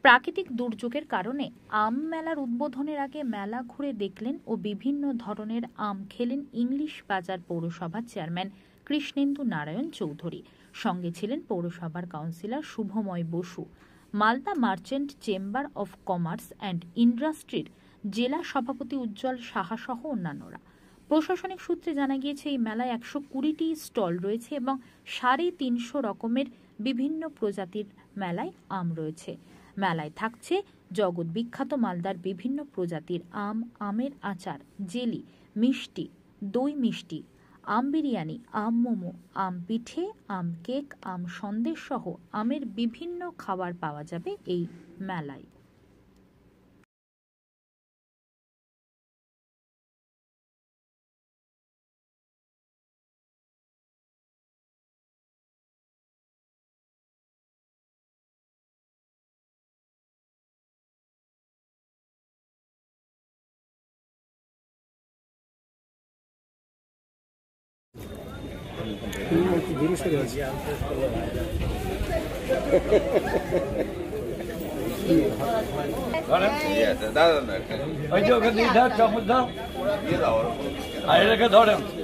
প্রাকৃতিক দুর্যোগের কারণে আম মেলার উদ্বোধনের আগে মেলা ঘুরে দেখলেন ও বিভিন্ন ধরনের আম খেলেন ইংলিশ বাজার পৌরসভার চেয়ারম্যান কৃষ্ণেন্দু নারায়ণ চৌধুরী। সঙ্গে ছিলেন পৌরসভার councillor Shubhamoy Basu, Malda merchant chamber of commerce and ইন্ডাস্ট্রির জেলা সভাপতি উজ্জ্বল সাহা সহ অন্যান্যরা। প্রশাসনিক সূত্রে জানা গিয়েছে, এই মেলায় 120টি স্টল রয়েছে এবং 350 রকমের বিভিন্ন প্রজাতির মেলায় আম রয়েছে। মেলায় থাকছে জগৎ বিখ্যাত মালদার বিভিন্ন প্রজাতির আম, আমের আচার, জেলি, মিষ্টি, দই মিষ্টি, আম বিরিয়ানি, আম মোমো, আম পিঠে, আম কেক, আম সন্দেশ সহ আমের বিভিন্ন খাবার পাওয়া যাবে এই মেলায়।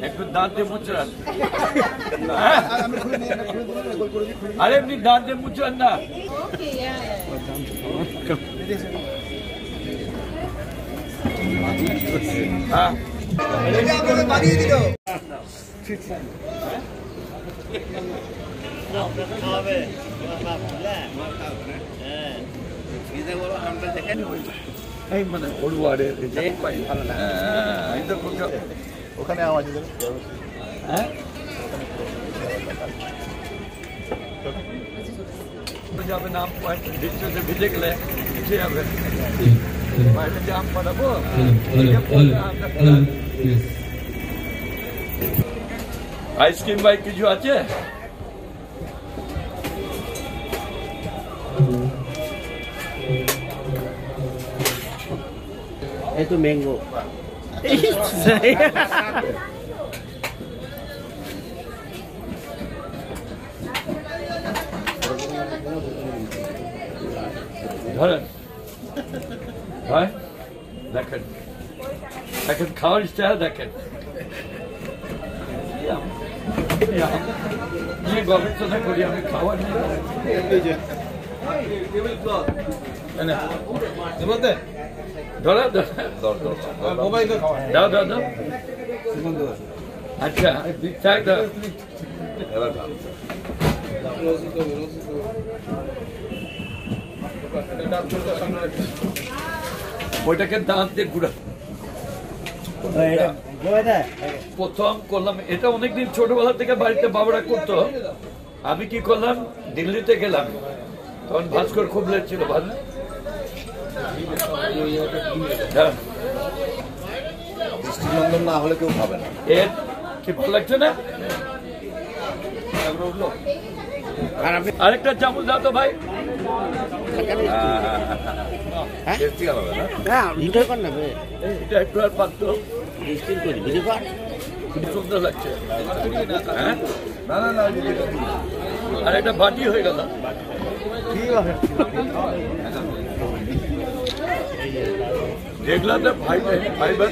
একটু দাঁত দিয়ে মুচড়ান, আরে এমনি দাঁত দিয়ে মুচড়ান না। হ্যাঁ মানে ওখানে আওয়াজ যাবে না, ভিজে গেলে ভিজে যাবে। বাইরে যে আম পাঠাবো আইসক্রিম ভাই কিছু আছে? এই তো ম্যাঙ্গো। ধরেন ভাই, দেখেন দেখেন খাওয়ার স্টাইল দেখেন। গবেষণা করি আমি খাওয়ার নিয়ে। দাও দাও দাও। আচ্ছা ওইটাকে দাঁত দিয়ে ঘুরা প্রথম করলাম। এটা অনেকদিন ছোটবেলা থেকে বাড়িতে বাবারা করতো। আমি কি করলাম, দিল্লিতে গেলাম, তখন ভাস্কর খুব লেট ছিল। ভালো না হলে কেউ খাবে না। এর কি ভালো লাগছে না? আরেকটা চামচ দাও তো ভাই। এটা একটু আর পারতো, খুব সুন্দর লাগছে। আর এটা বাটি হয়ে গেল। দেখলাম ভাই ভাই